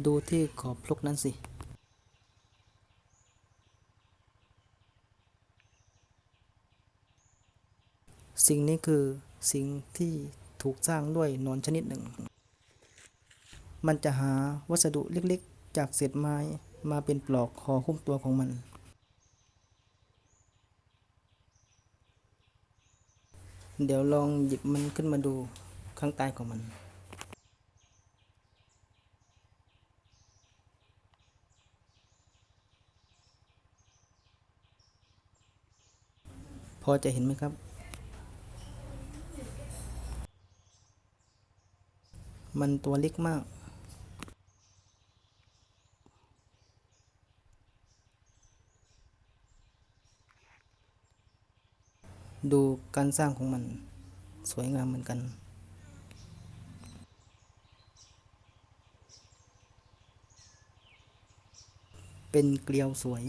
ดูที่ขอบพลุกนั้นสิ สิ่งนี้คือสิ่งที่ถูกสร้างด้วยหนอนชนิดหนึ่ง มันจะหาวัสดุเล็กๆจากเศษไม้มาเป็นปลอกห่อหุ้มตัวของมัน เดี๋ยวลองหยิบมันขึ้นมาดูข้างใต้ของมัน พอจะเห็นไหมครับ มันตัวเล็กมาก ดูการสร้างของมันสวยงามเหมือนกัน เป็นเกลียวสวย